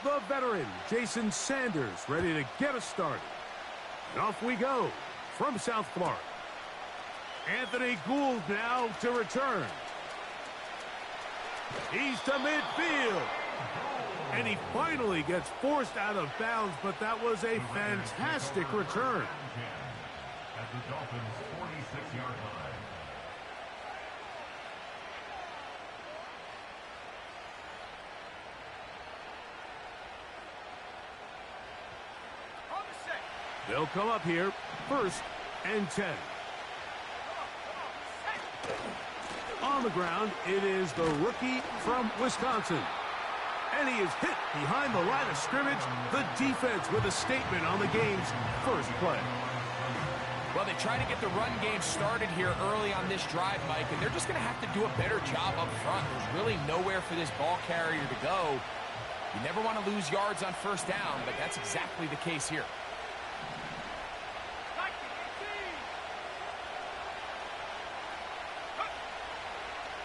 The veteran, Jason Sanders, ready to get us started. And off we go from South Florida. Anthony Gould now to return. He's to midfield. And he finally gets forced out of bounds, but that was a fantastic return. At the Dolphins' 46-yard line. They'll come up here, 1st and 10. On the ground, it is the rookie from Wisconsin. And he is hit behind the line of scrimmage. The defense with a statement on the game's first play. Well, they try to get the run game started here early on this drive, Mike, and they're just going to have to do a better job up front. There's really nowhere for this ball carrier to go. You never want to lose yards on 1st down, but that's exactly the case here.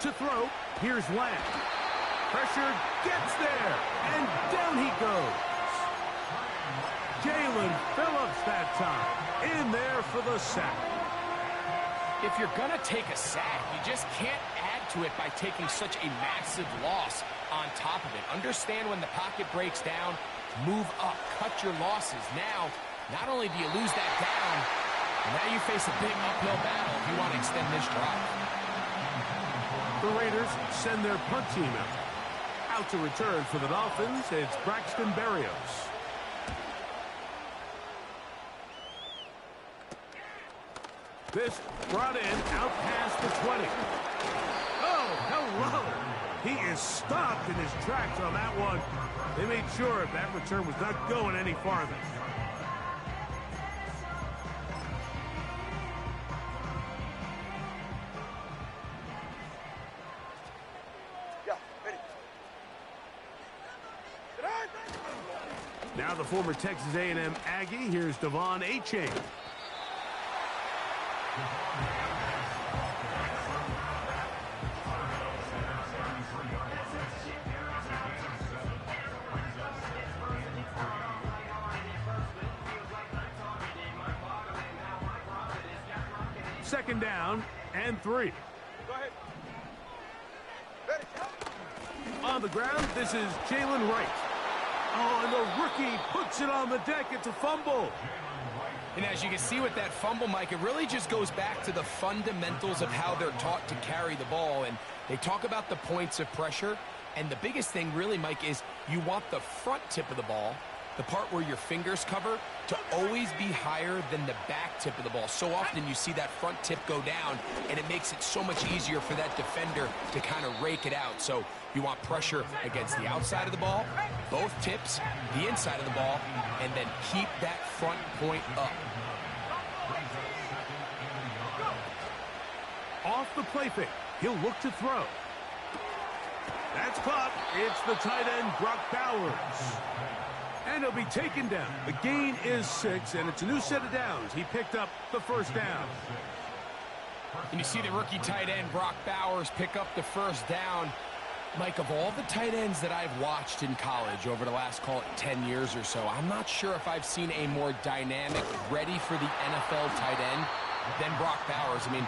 To throw, here's Lamb. Pressure gets there, and down he goes. Jalen Phillips that time, in there for the sack. If you're going to take a sack, you just can't add to it by taking such a massive loss on top of it. Understand when the pocket breaks down, move up, cut your losses. Now, not only do you lose that down, now you face a big uphill battle if you want to extend this drive. The Raiders send their punt team out. Out to return for the Dolphins, it's Braxton Berrios. This brought in out past the 20. Oh, hello. He is stopped in his tracks on that one. They made sure that return was not going any farther. Now the former Texas A&M Aggie, here's Devon Achane. Second down and 3. Go ahead. On the ground, this is Jalen Wright. Oh, and the rookie puts it on the deck. It's a fumble. And as you can see with that fumble, Mike, it really just goes back to the fundamentals of how they're taught to carry the ball. And they talk about the points of pressure. And the biggest thing really, Mike, is you want the front tip of the ball, the part where your fingers cover, to always be higher than the back tip of the ball. So often you see that front tip go down, and it makes it so much easier for that defender to kind of rake it out. So you want pressure against the outside of the ball, both tips, the inside of the ball, and then keep that front point up. Off the play fake, he'll look to throw. That's caught. It's the tight end, Brock Bowers. And he'll be taken down. The gain is 6, and it's a new set of downs. He picked up the first down. And you see the rookie tight end, Brock Bowers, pick up the first down. Mike, of all the tight ends that I've watched in college over the last, call it 10 years or so, I'm not sure if I've seen a more dynamic, ready for the NFL tight end than Brock Bowers. I mean,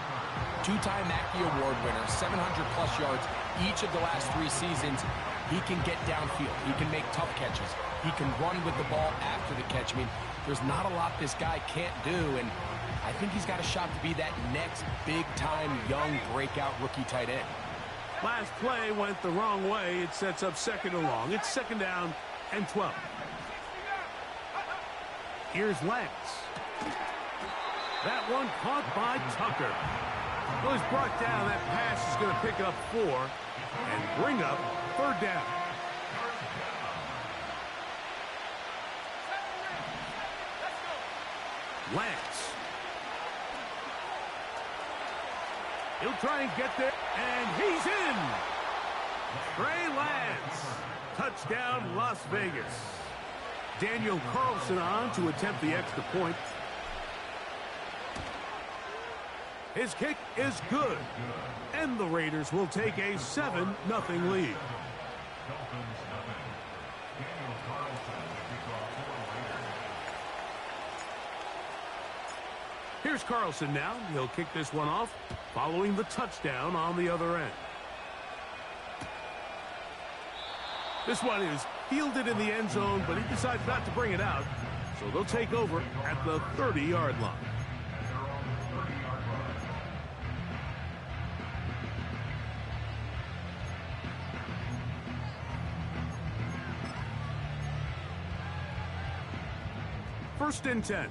2-time Mackey Award winner, 700-plus yards each of the last 3 seasons. He can get downfield. He can make tough catches. He can run with the ball after the catch. I mean, there's not a lot this guy can't do, and I think he's got a shot to be that next big-time, young, breakout rookie tight end. Last play went the wrong way. It sets up second and long. It's second down and 12. Here's Lance. That one caught by Tucker. Well, he's brought down. That pass is going to pick up 4 and bring up third down. Lance. He'll try and get there, and he's in. Trey Lance. Touchdown, Las Vegas. Daniel Carlson on to attempt the extra point. His kick is good. And the Raiders will take a 7-0 lead. Here's Carlson now. He'll kick this one off, following the touchdown on the other end. This one is fielded in the end zone, but he decides not to bring it out. So they'll take over at the 30-yard line. First and 10.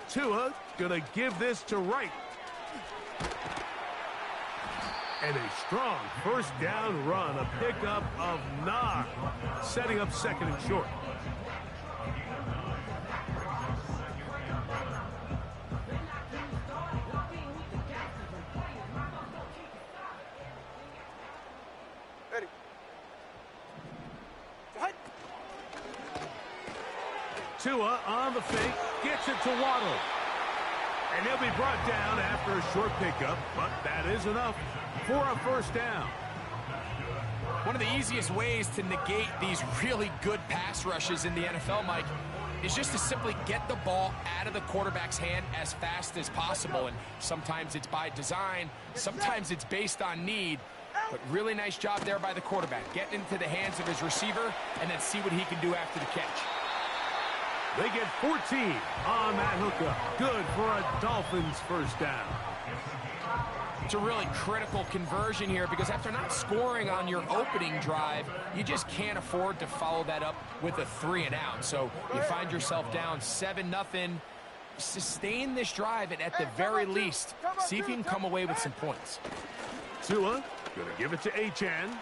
Tua gonna give this to Wright. And a strong first down run, a pickup of Ncaa, setting up second and short. Ready. Tua on the fake, gets it to Waddle. And he'll be brought down after a short pickup, but that is enough for a first down. One of the easiest ways to negate these really good pass rushes in the NFL, Mike, is just to simply get the ball out of the quarterback's hand as fast as possible. And sometimes it's by design, sometimes it's based on need. But really nice job there by the quarterback. Getting into the hands of his receiver and then see what he can do after the catch. They get 14 on that hookup. Good for a Dolphins first down. It's a really critical conversion here because after not scoring on your opening drive, you just can't afford to follow that up with a 3-and-out. So you find yourself down 7-0. Sustain this drive and at the very least, see if you can come away with some points. Tua gonna give it to Ncaa.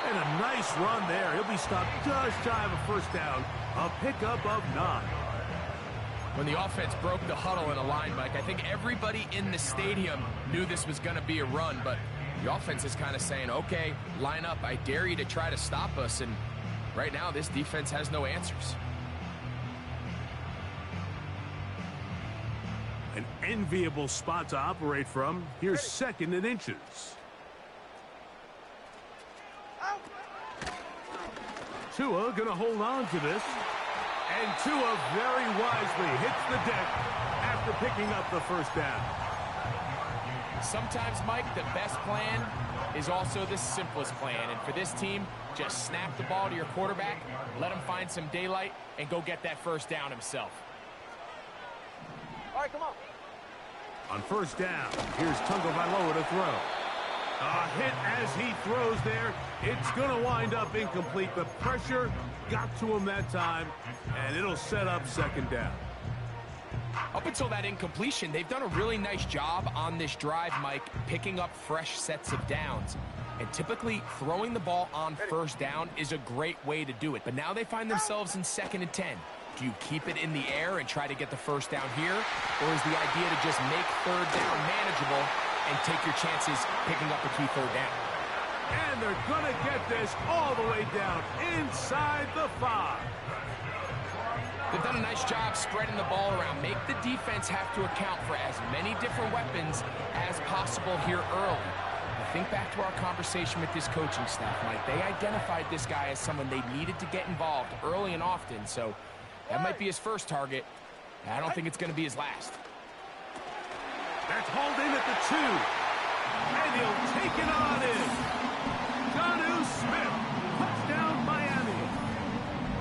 And a nice run there. He'll be stopped just shy of a first down. A pickup of 9. When the offense broke the huddle in a line, Mike, I think everybody in the stadium knew this was going to be a run, but the offense is kind of saying, okay, line up. I dare you to try to stop us. And right now, this defense has no answers. An enviable spot to operate from. Here's second and inches. Tua gonna hold on to this. And Tua very wisely hits the deck after picking up the first down. Sometimes, Mike, the best plan is also the simplest plan. And for this team, just snap the ball to your quarterback, let him find some daylight, and go get that first down himself. All right, come on. On first down, here's Tagovailoa to throw. A hit as he throws there. It's going to wind up incomplete. The pressure got to him that time, and it'll set up second down. Up until that incompletion, they've done a really nice job on this drive, Mike, picking up fresh sets of downs. And typically, throwing the ball on first down is a great way to do it. But now they find themselves in 2nd and 10. Do you keep it in the air and try to get the first down here? Or is the idea to just make third down manageable and take your chances picking up a key third down? And they're going to get this all the way down inside the 5. They've done a nice job spreading the ball around. Make the defense have to account for as many different weapons as possible here early. I think back to our conversation with this coaching staff, Mike. They identified this guy as someone they needed to get involved early and often, so that might be his first target. I don't think it's going to be his last. That's hauled in at the 2. And he'll take it on in. Jonnu Smith. Touchdown, Miami.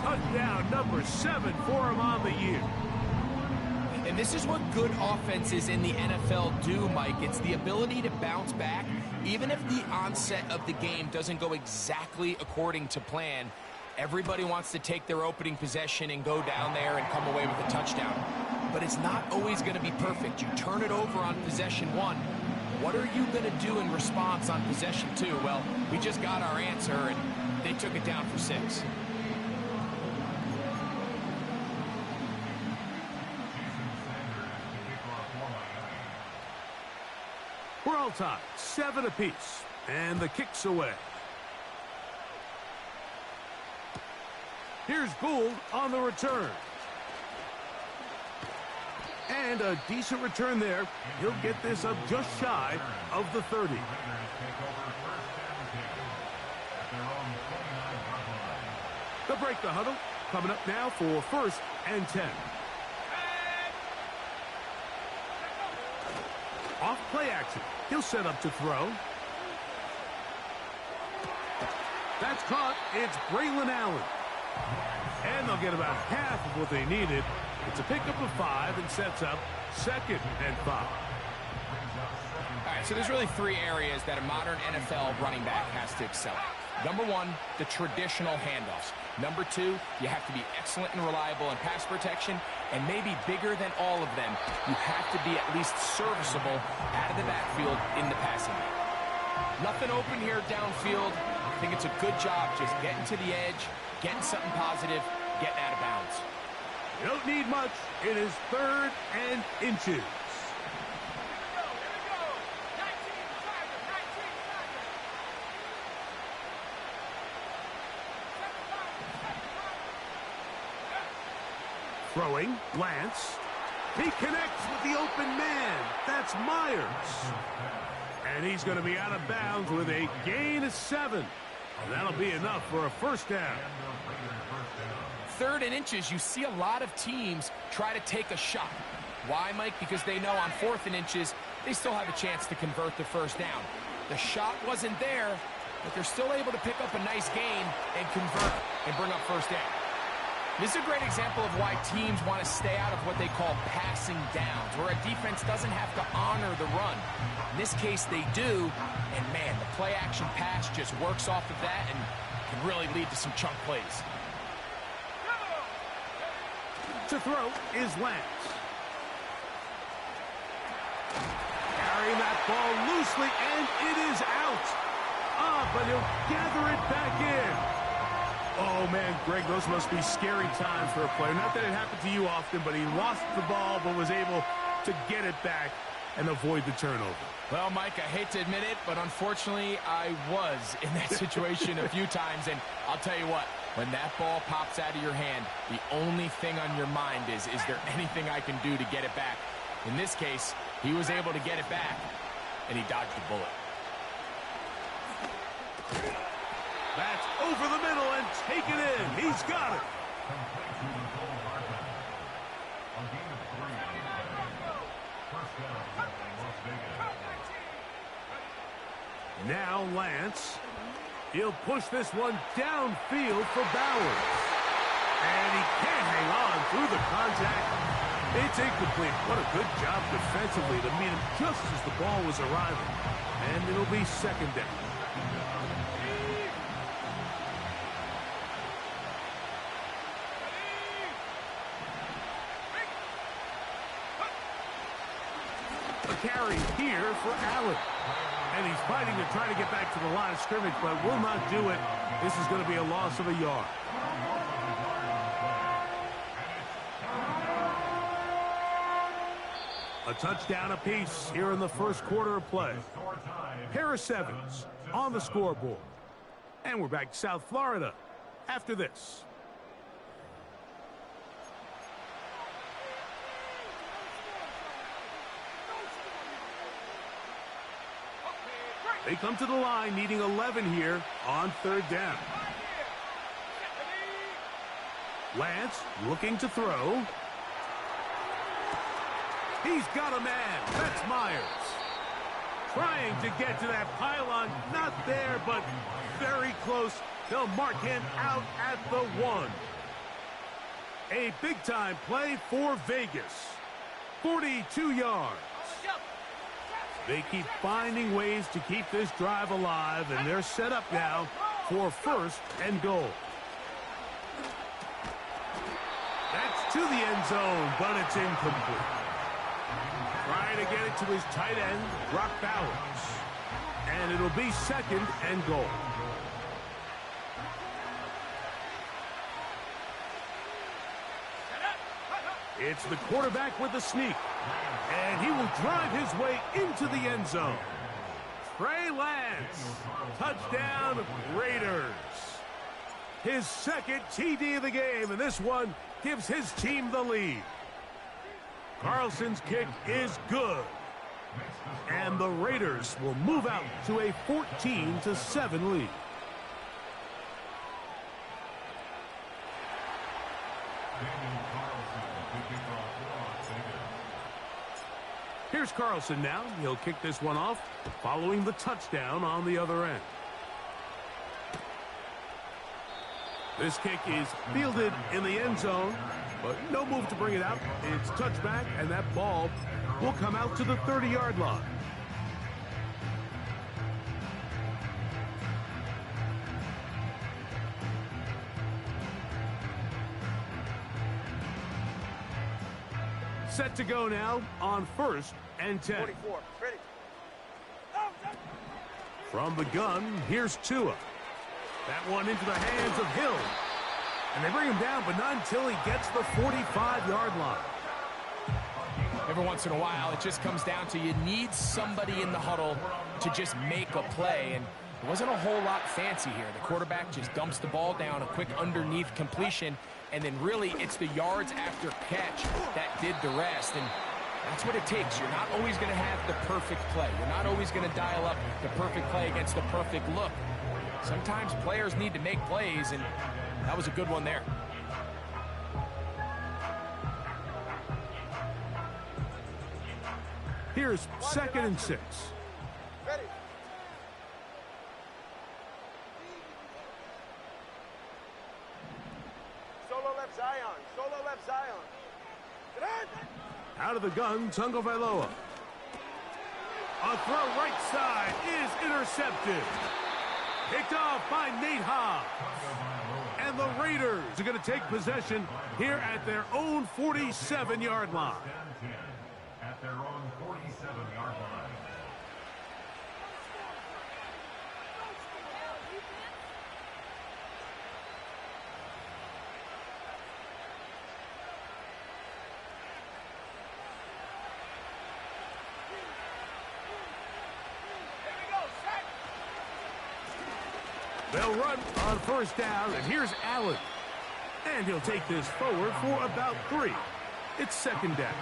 Touchdown number 7 for him on the year. And this is what good offenses in the NFL do, Mike. It's the ability to bounce back, even if the onset of the game doesn't go exactly according to plan. Everybody wants to take their opening possession and go down there and come away with a touchdown. But it's not always going to be perfect. You turn it over on possession 1. What are you going to do in response on possession 2? Well, we just got our answer, and they took it down for 6. We're all tied, 7 apiece, and the kick's away. Here's Gould on the return. And a decent return there. He'll get this up just shy of the 30. They'll break the huddle. Coming up now for 1st and 10. Off play action. He'll set up to throw. That's caught. It's Braylon Allen. And they'll get about half of what they needed. It's a pickup of 5 and sets up 2nd and 5. All right, so there's really 3 areas that a modern NFL running back has to excel at. Number 1, the traditional handoffs. Number 2, you have to be excellent and reliable in pass protection. And maybe bigger than all of them, you have to be at least serviceable out of the backfield in the passing game. Nothing open here downfield. I think it's a good job just getting to the edge, getting something positive, getting out of bounds. You don't need much. It is 3rd and inches. Throwing, Lance. He connects with the open man. That's Myers. And he's going to be out of bounds with a gain of 7. And that'll be enough for a 1st down. 3rd and inches, you see a lot of teams try to take a shot. Why, Mike? Because they know on 4th and inches, they still have a chance to convert the 1st down. The shot wasn't there, but they're still able to pick up a nice gain and convert and bring up 1st down. This is a great example of why teams want to stay out of what they call passing downs, where a defense doesn't have to honor the run. In this case, they do, and man, the play-action pass just works off of that and can really lead to some chunk plays. To throw is Lance. Carrying that ball loosely, and it is out. But he'll gather it back in. Oh, man, Greg, those must be scary times for a player. Not that it happened to you often, but he lost the ball but was able to get it back and avoid the turnover. Well, Mike, I hate to admit it, but unfortunately, I was in that situation a few times. And I'll tell you what, when that ball pops out of your hand, the only thing on your mind is there anything I can do to get it back? In this case, he was able to get it back, and he dodged a bullet. That's over the middle and taken in. He's got it. Now Lance. He'll push this one downfield for Bowers. And he can't hang on through the contact. It's incomplete. What a good job defensively to meet him just as the ball was arriving. And it'll be 2nd down. A carry here for Allen. And he's fighting to try to get back to the line of scrimmage, but will not do it. This is going to be a loss of a yard. A touchdown apiece here in the 1st quarter of play. Harris Evans on the scoreboard. And we're back to South Florida after this. They come to the line needing 11 here on 3rd down. Lance looking to throw. He's got a man. That's Myers. Trying to get to that pylon. Not there, but very close. They'll mark him out at the 1. A big-time play for Vegas. 42 yards. They keep finding ways to keep this drive alive, and they're set up now for 1st and goal. That's to the end zone, but it's incomplete. Trying to get it to his tight end, Brock Bowers. And it'll be 2nd and goal. It's the quarterback with the sneak. And he will drive his way into the end zone. Trey Lance. Touchdown, Raiders. His second TD of the game, and this one gives his team the lead. Carlson's kick is good. And the Raiders will move out to a 14-7 lead. Here's Carlson now. He'll kick this one off, following the touchdown on the other end. This kick is fielded in the end zone, but no move to bring it out. It's touchback, and that ball will come out to the 30-yard line. Set to go now on 1st and 10. 44, ready. From the gun, here's Tua. That one into the hands of Hill. And they bring him down, but not until he gets the 45-yard line. Every once in a while, it just comes down to you need somebody in the huddle to just make a play. And it wasn't a whole lot fancy here. The quarterback just dumps the ball down, a quick underneath completion, and then really it's the yards after catch that did the rest. And that's what it takes. You're not always going to have the perfect play. You're not always going to dial up the perfect play against the perfect look. Sometimes players need to make plays, and that was a good one there. Here's 2nd and 6. Ready. Solo left Zion. Solo left Zion. Out of the gun, Tagovailoa. A throw right side is intercepted. Picked off by Ncaa. And the Raiders are going to take possession here at their own 47-yard line. At their own 47-yard line. They'll run on 1st down, and here's Allen. And he'll take this forward for about 3. It's 2nd down.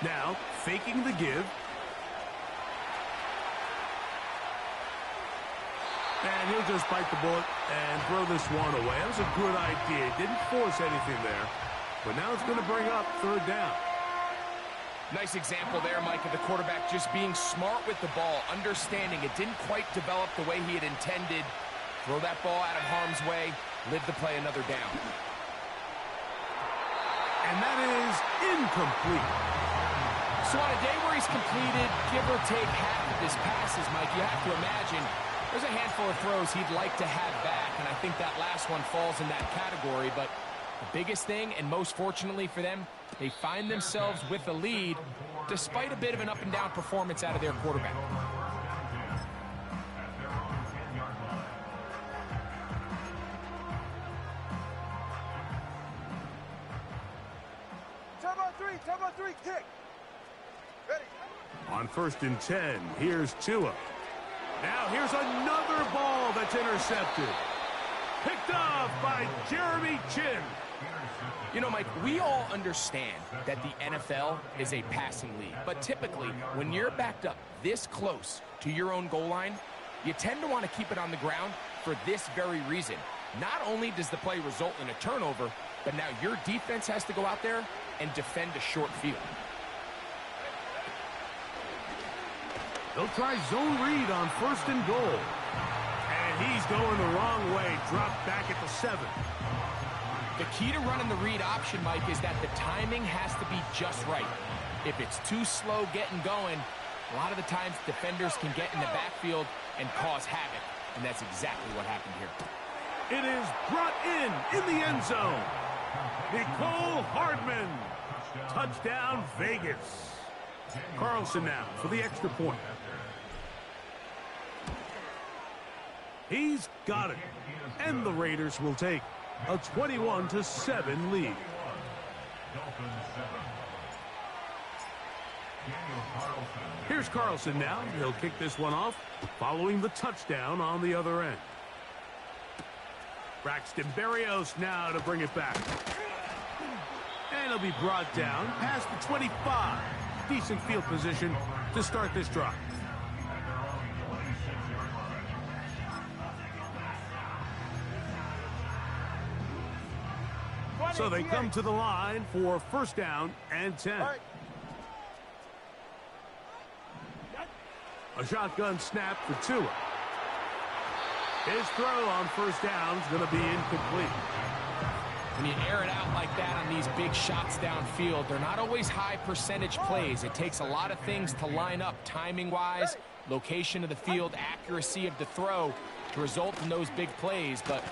Now, faking the give. And he'll just bite the bullet and throw this one away. That was a good idea. Didn't force anything there. But now it's going to bring up 3rd down. Nice example there, Mike, of the quarterback just being smart with the ball, understanding it didn't quite develop the way he had intended. Throw that ball out of harm's way, live to play another down. And that is incomplete. So on a day where he's completed, give or take half of his passes, Mike, you have to imagine there's a handful of throws he'd like to have back, and I think that last one falls in that category. But the biggest thing, and most fortunately for them, they find themselves with a lead despite a bit of an up-and-down performance out of their quarterback. Turbo 3, kick. Ready. On 1st and 10, here's Tua. Now here's another ball that's intercepted. Picked off by Jeremy Chin. You know, Mike, we all understand that the NFL is a passing league. But typically, when you're backed up this close to your own goal line, you tend to want to keep it on the ground for this very reason. Not only does the play result in a turnover, but now your defense has to go out there and defend a short field. They'll try zone read on 1st and goal. And he's going the wrong way. Dropped back at the 7. The key to running the read option, Mike, is that the timing has to be just right. If it's too slow getting going, a lot of the times defenders can get in the backfield and cause havoc. And that's exactly what happened here. It is brought in the end zone. Nicole Hardman. Touchdown, Vegas. Carlson now for the extra point. He's got it. And the Raiders will take A 21-7 lead. Dolphins 7. Daniel Carlson. Here's Carlson now. He'll kick this one off, following the touchdown on the other end. Braxton Berrios now to bring it back. And he'll be brought down past the 25. Decent field position to start this drive. So they come to the line for first down and 10. A shotgun snap for Tua. His throw on first down is going to be incomplete. When you air it out like that on these big shots downfield, they're not always high percentage plays. It takes a lot of things to line up timing-wise, location of the field, accuracy of the throw to result in those big plays. But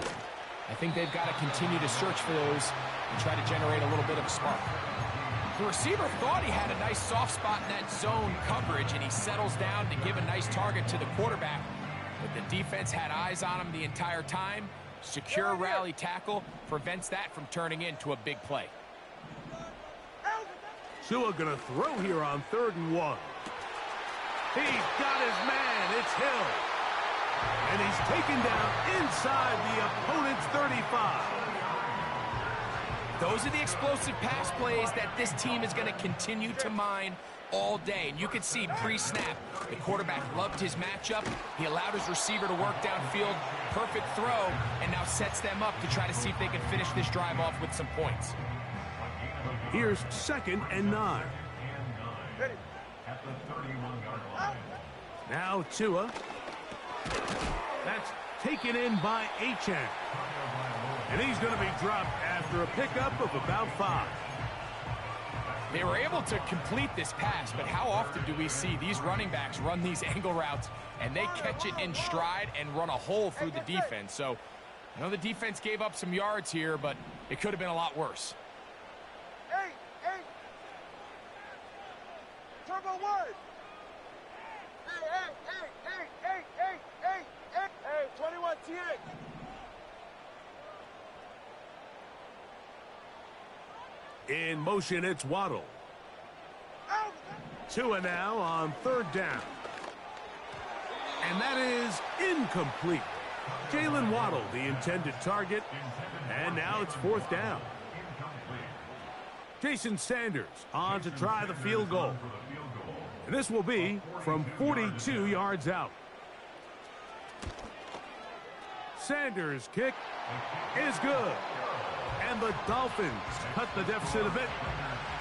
I think they've got to continue to search for those and try to generate a little bit of a spark. The receiver thought he had a nice soft spot in that zone coverage, and he settles down to give a nice target to the quarterback. But the defense had eyes on him the entire time. Secure rally tackle prevents that from turning into a big play. Tua going to throw here on 3rd and 1. He's got his man. It's Hill. And he's taken down inside the opponent's 35. Those are the explosive pass plays that this team is going to continue to mine all day. And you could see pre-snap, the quarterback loved his matchup. He allowed his receiver to work downfield. Perfect throw, and now sets them up to try to see if they can finish this drive off with some points. Here's 2nd and 9. At the 31-yard line. Now Tua. That's taken in by Ncaa. And he's going to be dropped after a pickup of about 5. They were able to complete this pass, but how often do we see these running backs run these angle routes and they catch it in stride and run a hole through the defense? So, I know the defense gave up some yards here, but it could have been a lot worse. Hey, Turbo 1. Hey, 21 TA. In motion, it's Waddle. Tua now on 3rd down. And that is incomplete. Jalen Waddle, the intended target. And now it's 4th down. Jason Sanders on to try the field goal. And this will be from 42 yards out. Sanders' kick is good. And the Dolphins cut the deficit a bit.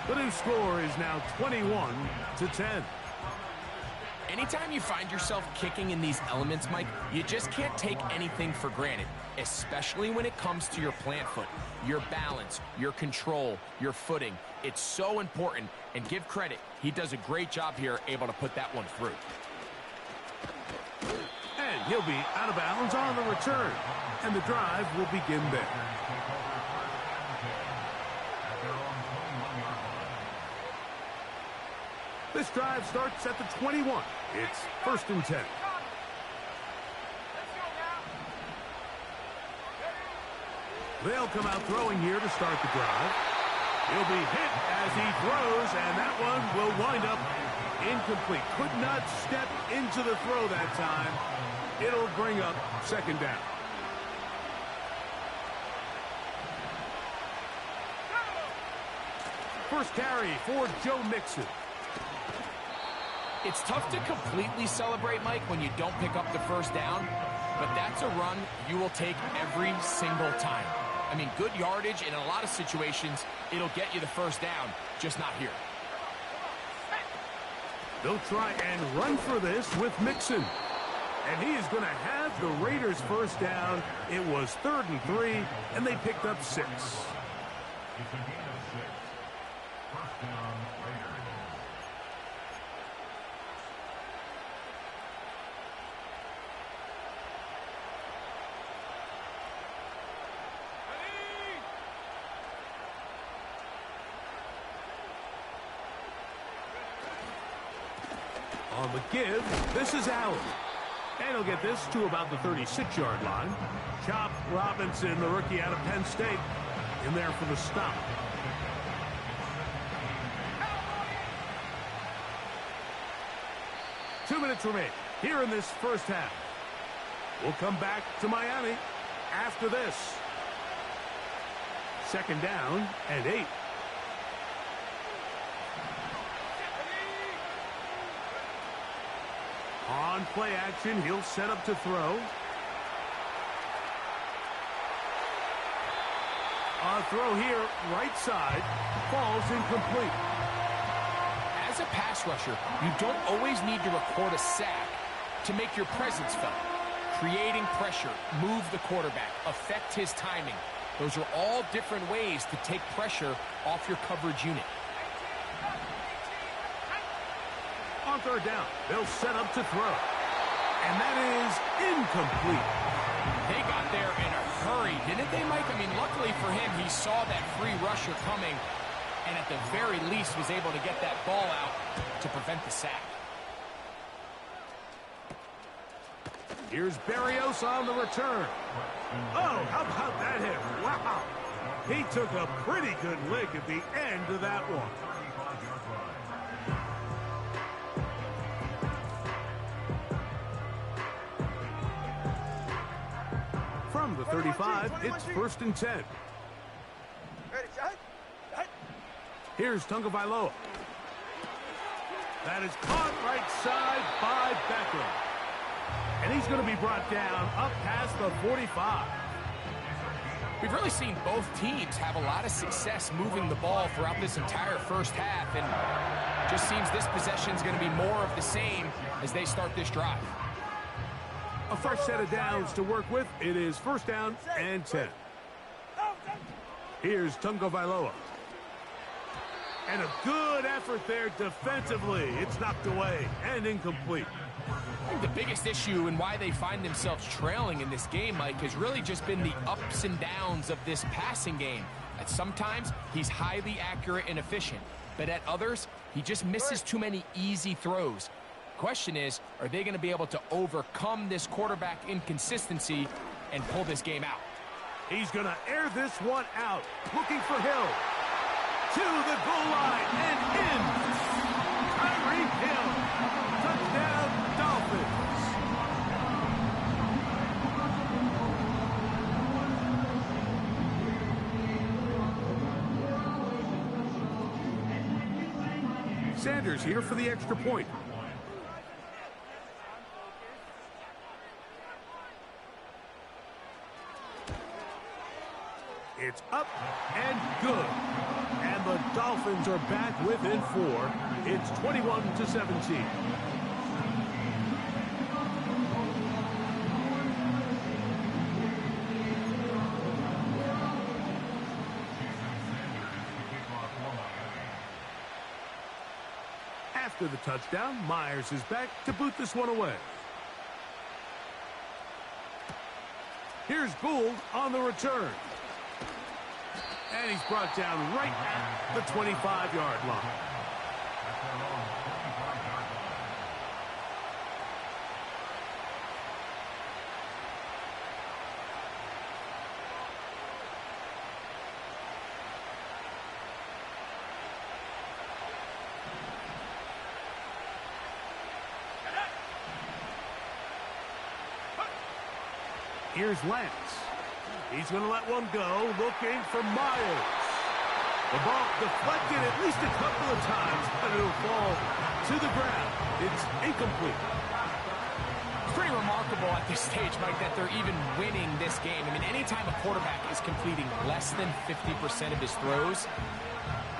The new score is now 21-10. Anytime you find yourself kicking in these elements, Mike, you just can't take anything for granted, especially when it comes to your plant foot, your balance, your control, your footing. It's so important, and give credit. He does a great job here, able to put that one through. And he'll be out of bounds on the return. And the drive will begin there. This drive starts at the 21. It's 1st and 10. They'll come out throwing here to start the drive. He'll be hit as he throws, and that one will wind up incomplete. Could not step into the throw that time. It'll bring up 2nd down. First carry for Joe Mixon. It's tough to completely celebrate, Mike, when you don't pick up the first down, but that's a run you will take every single time. I mean, good yardage, in a lot of situations, it'll get you the first down, just not here. They'll try and run for this with Mixon. And he is going to have the Raiders first down. It was 3rd and 3, and they picked up 6. It's a gain of 6. First down, Raiders. On the give, this is Allen. And he'll get this to about the 36-yard line. Chop Robinson, the rookie out of Penn State, in there for the stop. Two minutes remain here in this first half. We'll come back to Miami after this. Second down and 8. On play action, he'll set up to throw. A throw here, right side, falls incomplete. As a pass rusher, you don't always need to record a sack to make your presence felt. Creating pressure, move the quarterback, affect his timing. Those are all different ways to take pressure off your coverage unit. On third down, they'll set up to throw. And that is incomplete. They got there in a hurry, didn't they, Mike? I mean, luckily for him, he saw that free rusher coming, and at the very least was able to get that ball out to prevent the sack. Here's Berrios on the return. Oh, how about that hit? Wow. He took a pretty good lick at the end of that one. From the 35, it's 1st and 10. Ready, shot? Here's Tagovailoa. That is caught right side by Beckham. And he's going to be brought down up past the 45. We've really seen both teams have a lot of success moving the ball throughout this entire first half, and just seems this possession is going to be more of the same as they start this drive. A fresh set of downs to work with. It is 1st down and 10. Here's Tagovailoa. And a good effort there defensively. It's knocked away and incomplete. I think the biggest issue and why they find themselves trailing in this game, Mike, has really just been the ups and downs of this passing game. At sometimes, he's highly accurate and efficient, but at others, he just misses too many easy throws. Question is, are they going to be able to overcome this quarterback inconsistency and pull this game out? He's going to air this one out, looking for Hill. To the goal line and in. Tyreek Hill. Touchdown, Dolphins. Sanders here for the extra point. It's up and good. And the Dolphins are back within 4. It's 21-17. After the touchdown, Myers is back to boot this one away. Here's Gould on the return. And he's brought down right at the 25-yard line. Here's Lance. He's going to let one go, looking for Myers. The ball deflected at least a couple of times, but it'll fall to the ground. It's incomplete. It's pretty remarkable at this stage, Mike, that they're even winning this game. I mean, anytime a quarterback is completing less than 50% of his throws,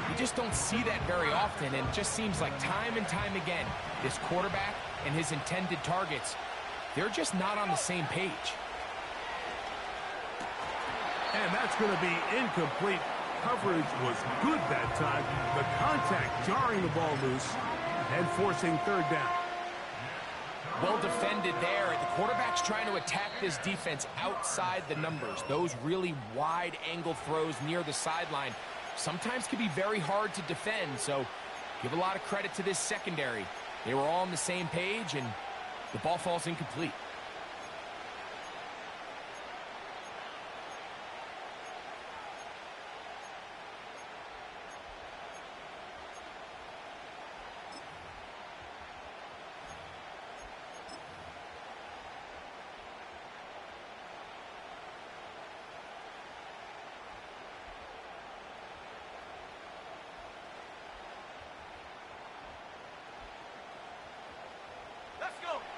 you just don't see that very often, and it just seems like time and time again, this quarterback and his intended targets, they're just not on the same page. And that's going to be incomplete. Coverage was good that time. The contact jarring the ball loose and forcing 3rd down. Well defended there. The quarterback's trying to attack this defense outside the numbers. Those really wide angle throws near the sideline sometimes can be very hard to defend. So give a lot of credit to this secondary. They were all on the same page, and The ball falls incomplete.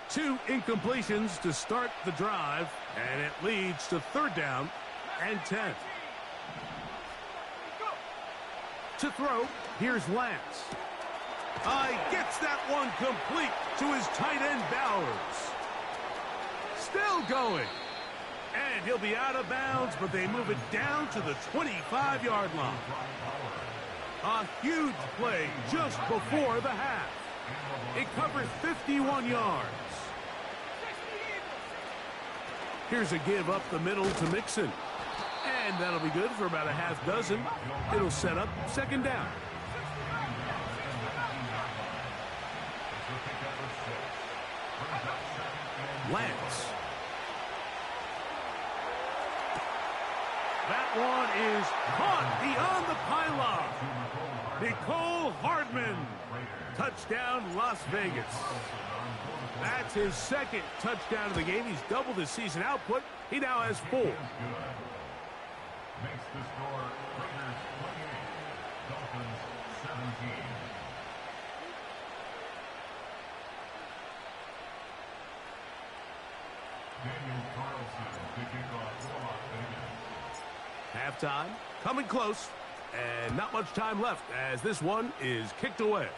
Two incompletions to start the drive, and it leads to 3rd down and 10. To throw, here's Lance. Gets that one complete to his tight end Bowers. Still going. And he'll be out of bounds, but they move it down to the 25-yard line. A huge play just before the half. It covers 51 yards. Here's a give up the middle to Mixon. And that'll be good for about a half dozen. It'll set up 2nd down. Lance. That one is caught beyond the pylon. Nicole Hardman. Touchdown, Las Vegas. That's his 2nd touchdown of the game. He's doubled his season output. He now has 4. Makes the score Raiders 28, Dolphins 17. Daniel Carlson to kick off for Las Vegas. Halftime, coming close, and not much time left as this one is kicked away.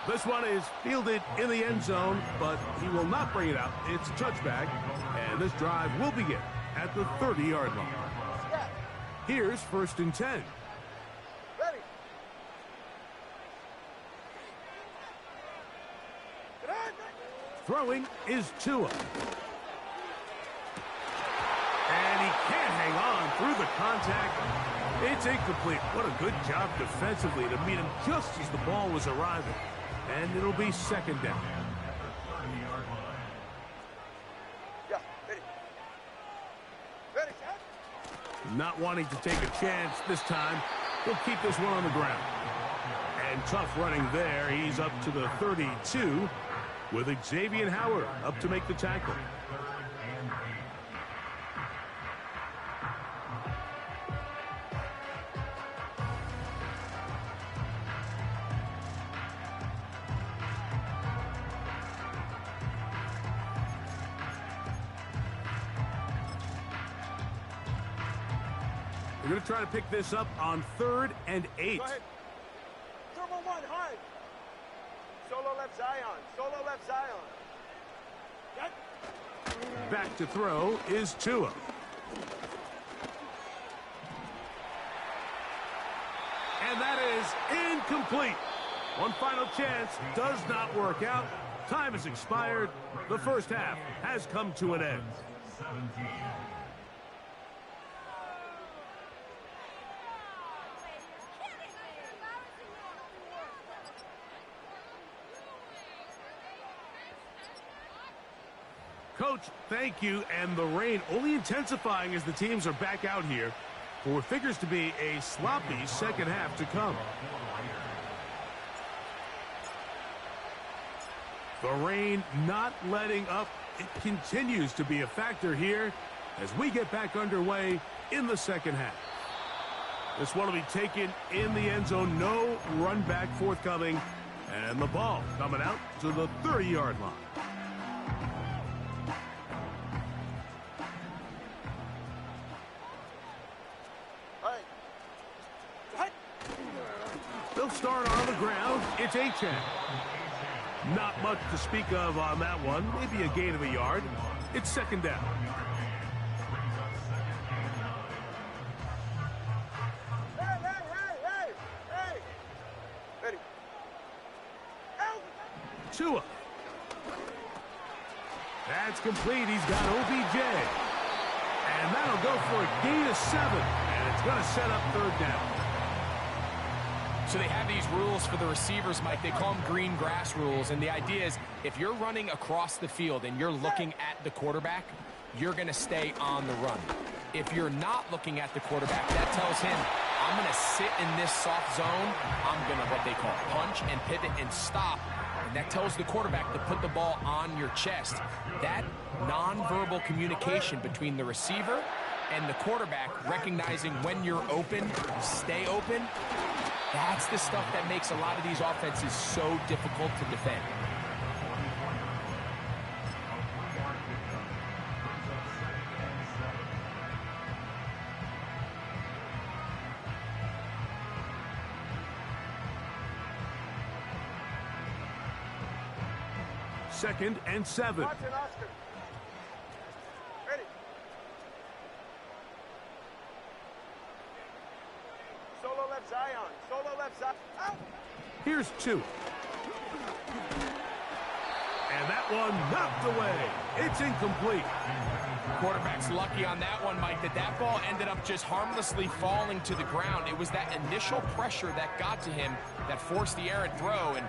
This one is fielded in the end zone, but he will not bring it out. It's a touchback, and this drive will begin at the 30-yard line. Here's 1st and 10. Ready. Throwing is Tua. And he can't hang on through the contact. It's incomplete. What a good job defensively to meet him just as the ball was arriving. And it'll be 2nd down. Yeah, ready. Ready, Not wanting to take a chance this time, he'll keep this one on the ground. And tough running there. He's up to the 32 with Xavier Howard up to make the tackle. We're going to try to pick this up on 3rd and 8. Go ahead. Turbo 1, hard. Solo left Zion. Solo left Zion. Got Back to throw is Tua. And that is incomplete. One final chance does not work out. Time has expired. The first half has come to an end. 17. Coach, thank you. And the rain only intensifying as the teams are back out here for what figures to be a sloppy 2nd half to come. The rain not letting up. It continues to be a factor here as we get back underway in the 2nd half. This one will be taken in the end zone. No run back forthcoming. And the ball coming out to the 30-yard line. They'll start on the ground. It's Ncaa. Not much to speak of on that one. Maybe a gain of a yard. It's 2nd down. Hey. Ready. Tua. That's complete. He's got OBJ. And that'll go for a gain of 7. And it's going to set up 3rd down. So they have these rules for the receivers, Mike. They call them green grass rules. And the idea is if you're running across the field and you're looking at the quarterback, you're going to stay on the run. If you're not looking at the quarterback, that tells him, I'm going to sit in this soft zone. I'm going to what they call punch and pivot and stop. And that tells the quarterback to put the ball on your chest. That nonverbal communication between the receiver and the quarterback, recognizing when you're open, stay open, that's the stuff that makes a lot of these offenses so difficult to defend. Second and 7. Watch it, Oscar. Ready. Solo left Zion. Solo left Zion. Out. Here's 2. And that one knocked away. It's incomplete. Quarterback's lucky on that one, Mike, that ball ended up just harmlessly falling to the ground. It was that initial pressure that got to him that forced the errant throw, and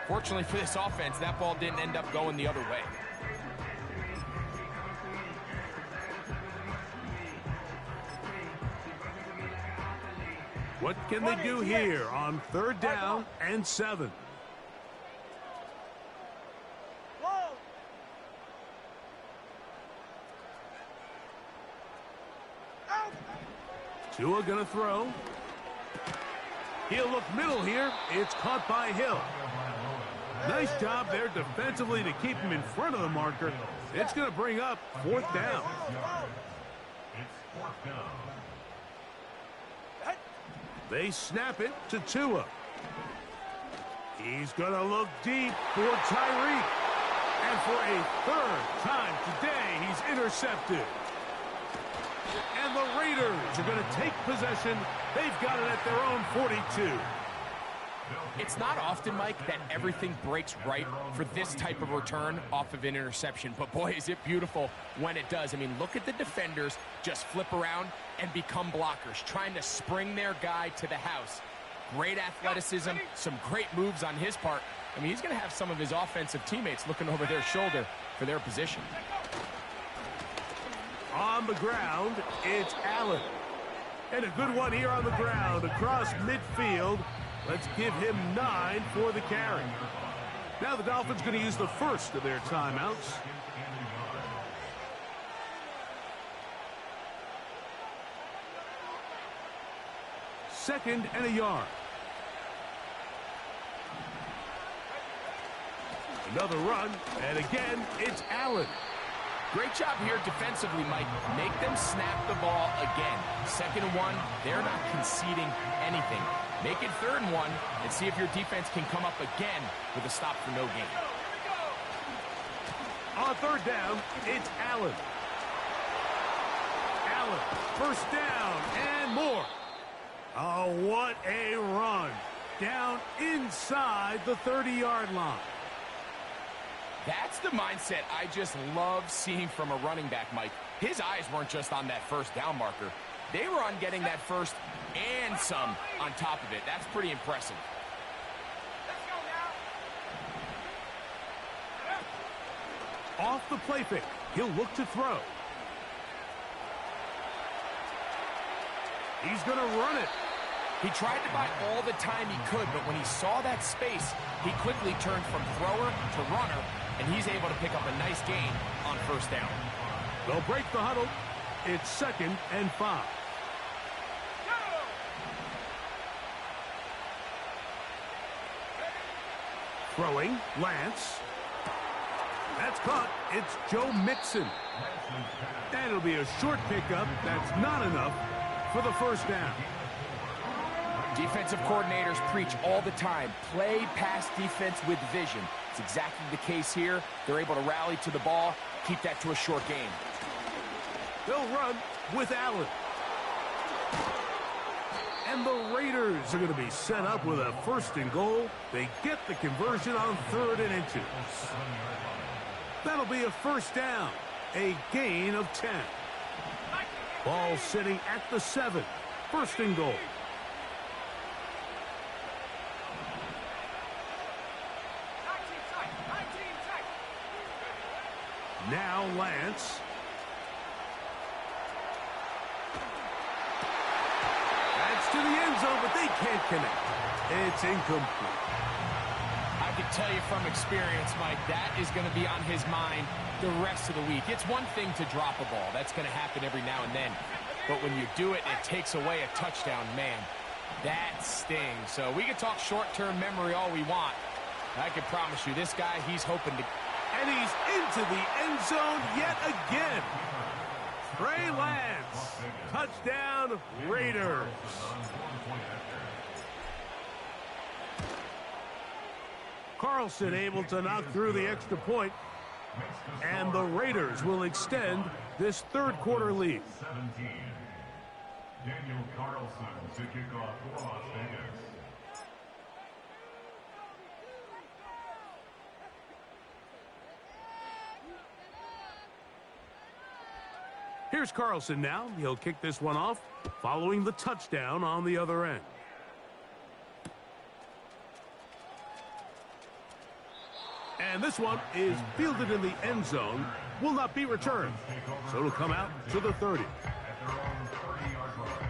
fortunately for this offense, that ball didn't end up going the other way. What can they do here on 3rd down and 7? Tua gonna throw. He'll look middle here. It's caught by Hill. Nice job there defensively to keep him in front of the marker. It's going to bring up 4th down. It's 4th down. They snap it to Tua. He's going to look deep for Tyreek. And for a 3rd time today, he's intercepted. And the Raiders are going to take possession. They've got it at their own 42. It's not often, Mike, that everything breaks right for this type of return off of an interception. But, boy, is it beautiful when it does. I mean, look at the defenders just flip around and become blockers, trying to spring their guy to the house. Great athleticism, some great moves on his part. I mean, he's going to have some of his offensive teammates looking over their shoulder for their position. On the ground, it's Allen. And a good one here on the ground across midfield. Let's give him 9 for the carry. Now the Dolphins going to use the first of their timeouts. Second and a yard. Another run, and again, it's Allen. Great job here defensively, Mike. Make them snap the ball again. 2nd and 1, they're not conceding anything. Make it 3rd and 1 and see if your defense can come up again with a stop for no gain. On 3rd down, it's Allen. Allen, 1st down and more. Oh, what a run. Down inside the 30-yard line. That's the mindset I just love seeing from a running back, Mike. His eyes weren't just on that 1st down marker. They were on getting that first and some on top of it. That's pretty impressive. Off the play fake. He'll look to throw. He's going to run it. He tried to buy all the time he could, but when he saw that space, he quickly turned from thrower to runner, and he's able to pick up a nice gain on 1st down. They'll break the huddle. It's 2nd and 5. Throwing, Lance. That's caught. It's Joe Mixon. And it'll be a short pickup. That's not enough for the 1st down. Defensive coordinators preach all the time, play pass defense with vision. It's exactly the case here. They're able to rally to the ball, keep that to a short game. They'll run with Allen. And the Raiders are going to be set up with a 1st and goal. They get the conversion on 3rd and inches. That'll be a 1st down, a gain of 10. Ball sitting at the 7, 1st and goal. Now Lance. That's to the end zone, but they can't connect. It's incomplete. I can tell you from experience, Mike, that is going to be on his mind the rest of the week. It's one thing to drop a ball. That's going to happen every now and then. But when you do it, it takes away a touchdown, man. That stings. So we can talk short-term memory all we want. I can promise you, this guy, he's hoping to... And he's into the end zone yet again. Trey Lance. Touchdown, Raiders. Carlson able to knock through the extra point, and the Raiders will extend this third-quarter lead. 17. Daniel Carlson to kick off for Las Vegas. Here's Carlson now. He'll kick this one off, following the touchdown on the other end. And this one is fielded in the end zone, will not be returned. So it'll come out to the 30. At their own 30-yard line.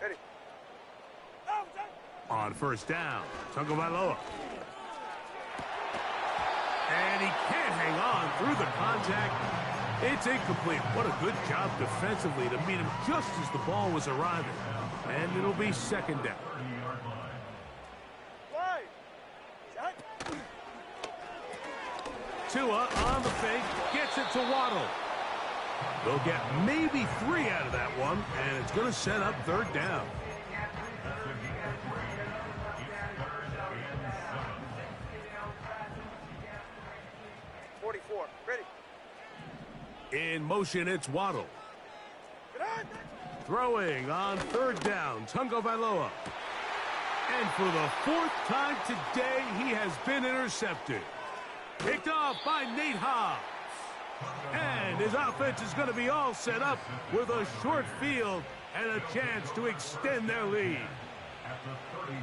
Ready. On first down, Tagovailoa. And he can't hang on through the contact. It's incomplete. What a good job defensively to meet him just as the ball was arriving. And it'll be second down. 30-yard line. Line. Shot. Tua on the fake, gets it to Waddle. They'll get maybe 3 out of that one, and it's going to set up third down. 44. Ready. In motion, it's Waddle. Get on. Throwing on third down, Tagovailoa. And for the 4th time today, he has been intercepted. Picked off by Ncaa. And his offense is going to be all set up with a short field and a chance to extend their lead.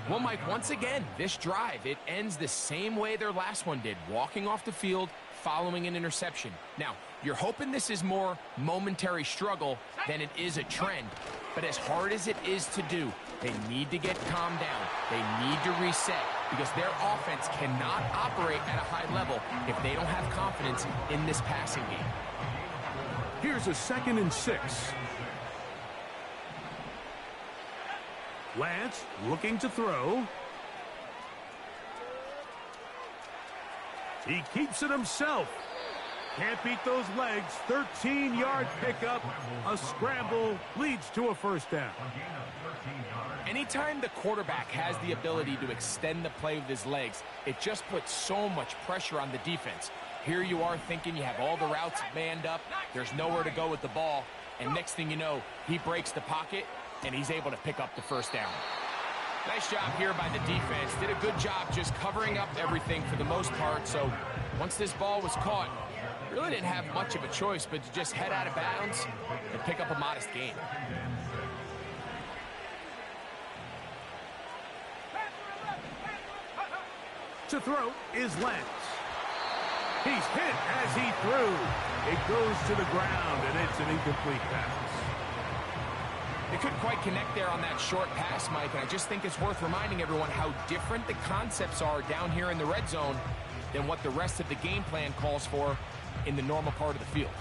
Well, Mike, once again, this drive, it ends the same way their last one did, walking off the field, following an interception. Now, you're hoping this is more momentary struggle than it is a trend. But as hard as it is to do, they need to get calmed down. They need to reset because their offense cannot operate at a high level if they don't have confidence in this passing game. Here's a 2nd and 6. Lance looking to throw. He keeps it himself. Can't beat those legs. 13-yard pickup. A scramble leads to a first down. Anytime the quarterback has the ability to extend the play with his legs, it just puts so much pressure on the defense. Here you are thinking you have all the routes manned up. There's nowhere to go with the ball. And next thing you know, he breaks the pocket, and he's able to pick up the first down. Nice job here by the defense. Did a good job just covering up everything for the most part. So once this ball was caught, really didn't have much of a choice but to just head out of bounds and pick up a modest gain. To throw is Lance. He's hit as he threw. It goes to the ground, and it's an incomplete pass. They couldn't quite connect there on that short pass, Mike, and I just think it's worth reminding everyone how different the concepts are down here in the red zone than what the rest of the game plan calls for in the normal part of the field.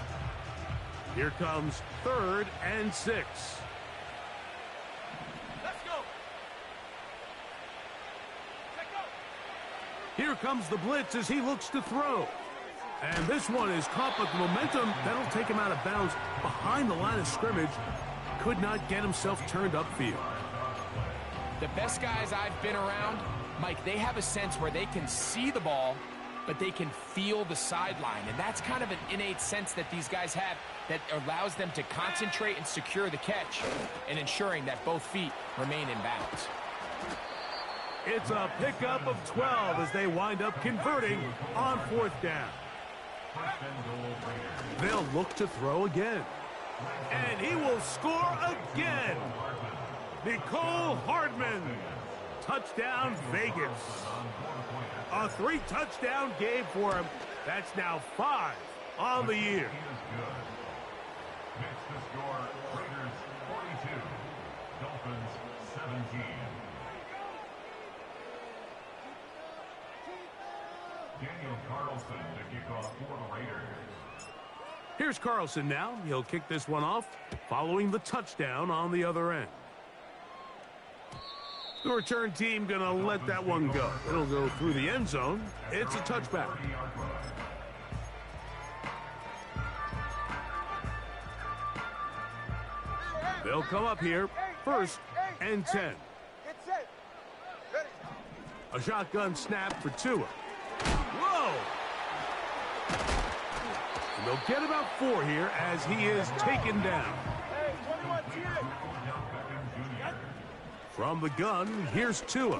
Here comes 3rd and 6. Let's go. Let's go. Here comes the blitz as he looks to throw. And this one is caught, but the momentum, that'll take him out of bounds behind the line of scrimmage. Could not get himself turned upfield. The best guys I've been around, Mike, they have a sense where they can see the ball, but they can feel the sideline. And that's kind of an innate sense that these guys have that allows them to concentrate and secure the catch and ensuring that both feet remain in bounds. It's a pickup of 12 as they wind up converting on 4th down. First and goal, Raiders. They'll look to throw again. And he will score again. Nicole Hardman. Touchdown, Vegas. A 3-touchdown game for him. That's now 5 on the year. Makes the score Raiders 42, Dolphins 17. Daniel Carlson to kick off for the Raiders. Here's Carlson now. He'll kick this one off following the touchdown on the other end. The return team going to let that one go. It'll go through the end zone. It's a touchback. They'll come up here, 1st and 10. Get set. Ready. A shotgun snap for Tua. Whoa! And they'll get about 4 here as he is taken down. Hey, 21 cheated. From the gun, here's Tua.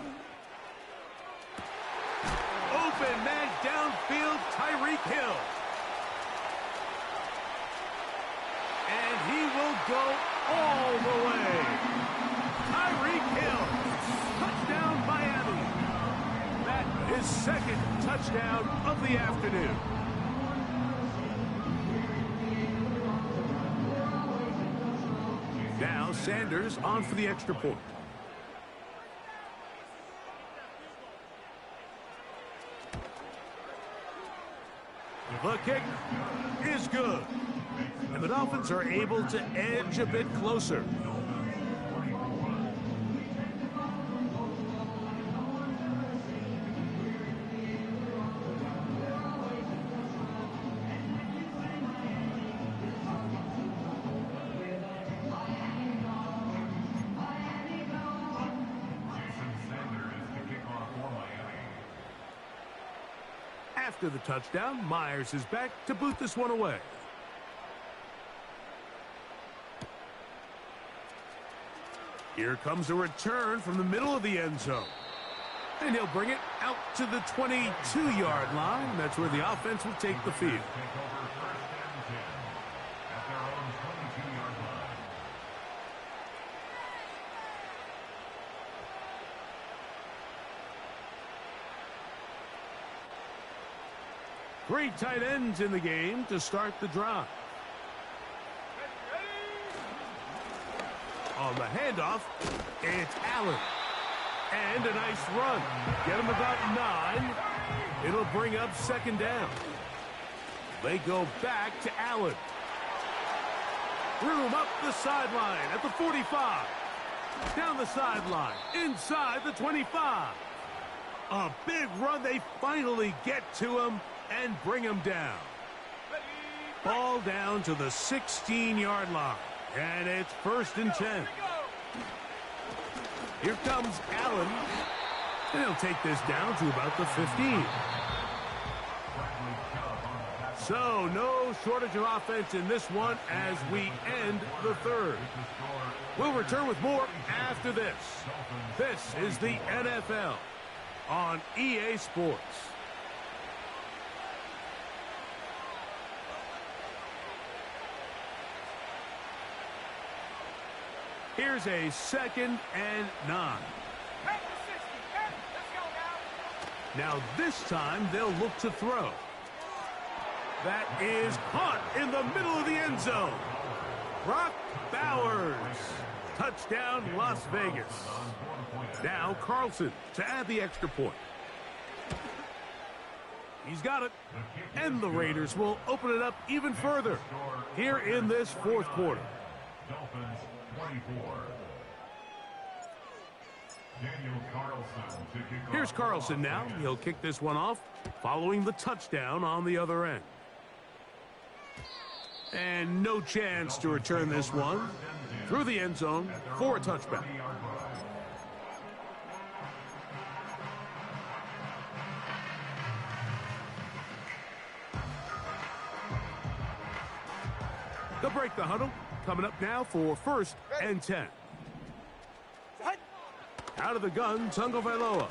Open man downfield, Tyreek Hill. And he will go all the way. Tyreek Hill. Touchdown, Miami. That is 2nd touchdown of the afternoon. Now Sanders on for the extra point. The kick is good. And the Dolphins are able to edge a bit closer. After the touchdown, Myers is back to boot this one away. Here comes a return from the middle of the end zone. And he'll bring it out to the 22-yard line. That's where the offense will take the field. Three tight ends in the game to start the drive. On the handoff, it's Allen. And a nice run. Get him about 9. It'll bring up 2nd down. They go back to Allen. Room up the sideline at the 45. Down the sideline, inside the 25. A big run. They finally get to him and bring him down. Ball down to the 16-yard line. And it's 1st and 10. Here comes Allen. And he'll take this down to about the 15. So no shortage of offense in this one as we end the 3rd. We'll return with more after this. This is the NFL on EA Sports. Here's a 2nd and 9. Now this time they'll look to throw. That is caught in the middle of the end zone. Brock Bowers. Touchdown, Las Vegas. Now Carlson to add the extra point. He's got it. And the Raiders will open it up even further here in this 4th quarter. Dolphins 24. Daniel Carlson to kick off. Here's Carlson now. He'll kick this one off following the touchdown on the other end. And no chance to return this one through the end zone for a touchback. They'll break the huddle. Coming up now for 1st and 10. Out of the gun, Tagovailoa.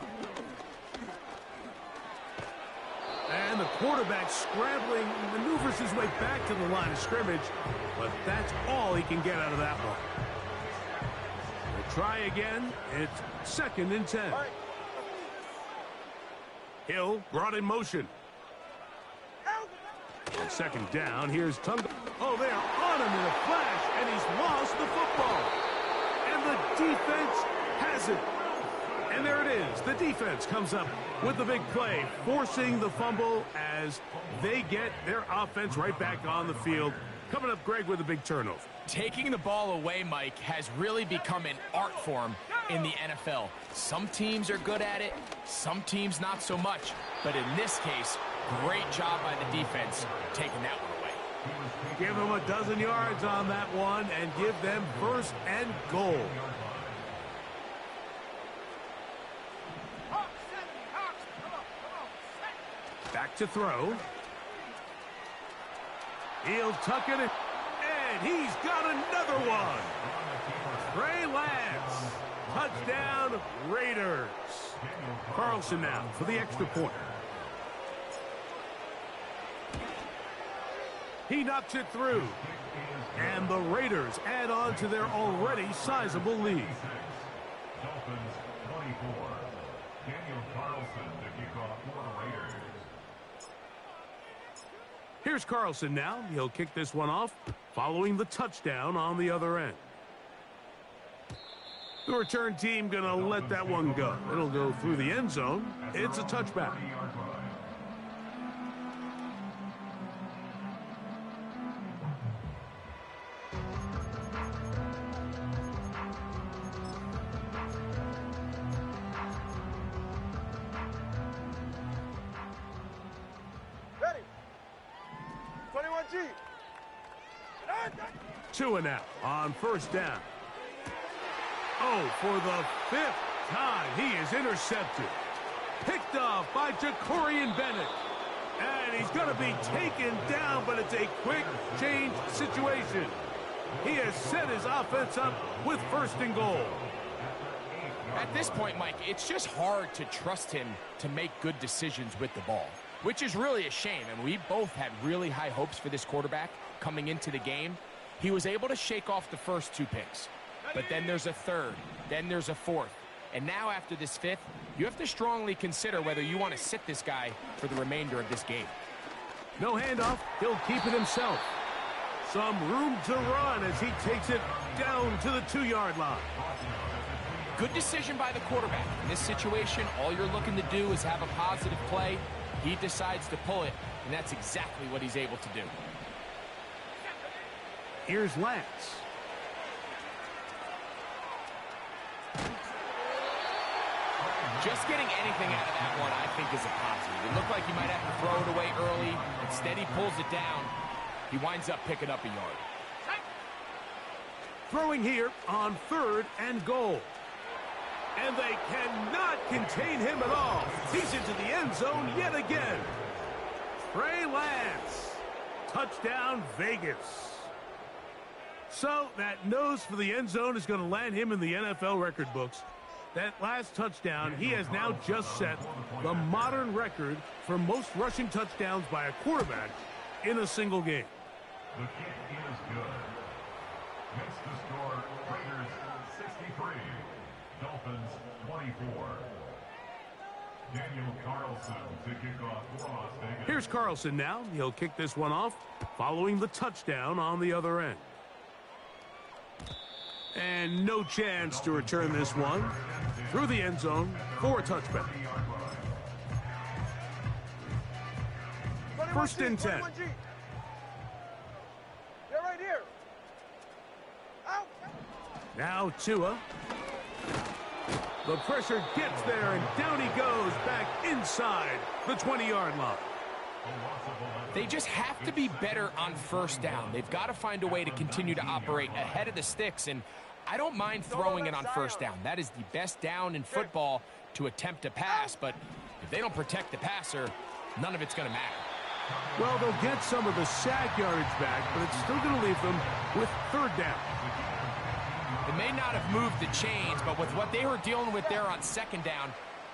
And And the quarterback scrambling, maneuvers his way back to the line of scrimmage, but that's all he can get out of that one. We'll try again. It's 2nd and 10. Hill brought in motion. On 2nd down, here's Tunga. Oh, they're on him in a flash, and he's lost the football. And the defense has it. And there it is. The defense comes up with the big play, forcing the fumble as they get their offense right back on the field. Coming up, Greg, with a big turnover. Taking the ball away, Mike, has really become an art form in the NFL. Some teams are good at it, some teams not so much. But in this case, great job by the defense taking that one away. Give them a dozen yards on that one and give them 1st and goal. Back to throw. He'll tuck it in, and he's got another one. Trey Lance. Touchdown, Raiders. Carlson now for the extra point. He knocks it through. And the Raiders add on to their already sizable lead. Dolphins 24. Daniel Carlson to kick off for the Raiders. Here's Carlson now. He'll kick this one off, following the touchdown on the other end. The return team going to let that one go. It'll go through the end zone. It's a touchback. Ready. 21G. Ncaa now on 1st down. Oh, for the 5th time, he is intercepted. Picked off by Jacorian Bennett. And he's going to be taken down, but it's a quick change situation. He has set his offense up with 1st and goal. At this point, Mike, it's just hard to trust him to make good decisions with the ball, which is really a shame. And we both had really high hopes for this quarterback coming into the game. He was able to shake off the first 2 picks. But then there's a 3rd, then there's a 4th. And now after this 5th, you have to strongly consider whether you want to sit this guy for the remainder of this game. No handoff. He'll keep it himself. Some room to run as he takes it down to the 2-yard line. Good decision by the quarterback. In this situation, all you're looking to do is have a positive play. He decides to pull it, and that's exactly what he's able to do. Here's Lance. Just getting anything out of that one, I think, is a positive. It looked like he might have to throw it away early. Instead, he pulls it down. He winds up picking up a yard. Throwing here on 3rd and goal. And they cannot contain him at all. He's into the end zone yet again. Trey Lance. Touchdown, Vegas. So that nose for the end zone is going to land him in the NFL record books. That last touchdown, he has now just set the modern record for most rushing touchdowns by a quarterback in a single game. The kick is good. Makes the score Raiders 63. Dolphins 24. Daniel Carlson to kick off for Las Vegas. Here's Carlson now. He'll kick this one off, following the touchdown on the other end. And no chance to return this one through the end zone for a touchback. 1st and 10. They're right here. Out. Now Tua. The pressure gets there, and down he goes back inside the 20-yard line. They just have to be better on 1st down. They've got to find a way to continue to operate ahead of the sticks, and I don't mind throwing it on 1st down. That is the best down in football to attempt to pass, but if they don't protect the passer, none of it's going to matter. Well, they'll get some of the sack yardage back, but it's still going to leave them with 3rd down. It may not have moved the chains, but with what they were dealing with there on 2nd down,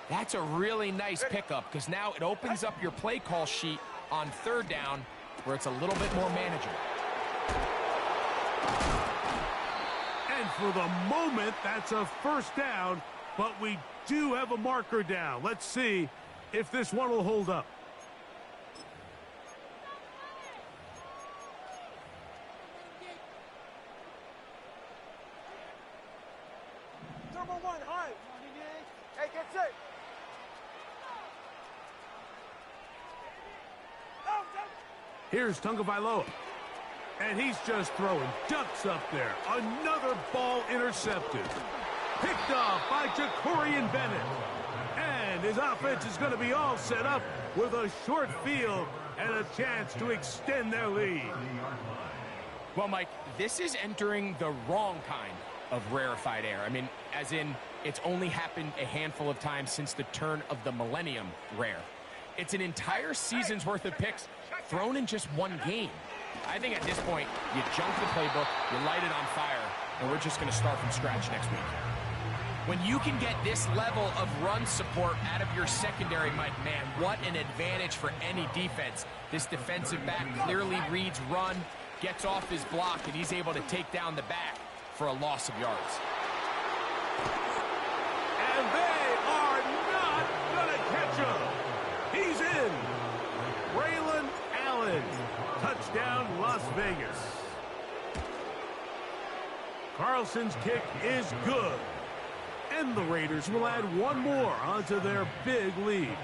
That's a really nice pickup because now it opens up your play call sheet on third down where it's a little bit more manageable. And for the moment, that's a first down, but we do have a marker down. Let's see if this one will hold up. Turbo 1, high. Hey, get set. Here's Tagovailoa. And he's just throwing ducks up there. Another ball intercepted. Picked off by Jacorian Bennett. And his offense is going to be all set up with a short field and a chance to extend their lead. Well, Mike, this is entering the wrong kind of rarefied air. I mean, as in, it's only happened a handful of times since the turn of the millennium rare. It's an entire season's worth of picks thrown in just one game. I think at this point, you junk the playbook, you light it on fire, and we're just going to start from scratch next week. When you can get this level of run support out of your secondary, Mike, man, what an advantage for any defense. This defensive back clearly reads run, gets off his block, and he's able to take down the back for a loss of yards. And they are not going to catch him. He's in. Braylon Allen. Touchdown, Las Vegas. Carlson's kick is good. And the Raiders will add one more onto their big lead.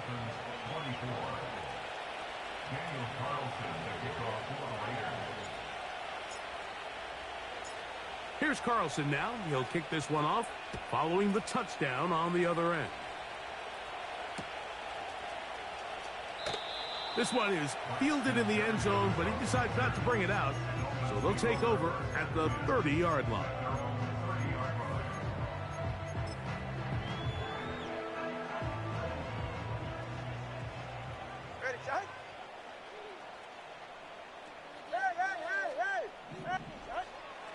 Here's Carlson now. He'll kick this one off, following the touchdown on the other end. This one is fielded in the end zone, but he decides not to bring it out. So they'll take over at the 30-yard line. Ready, shot? Hey.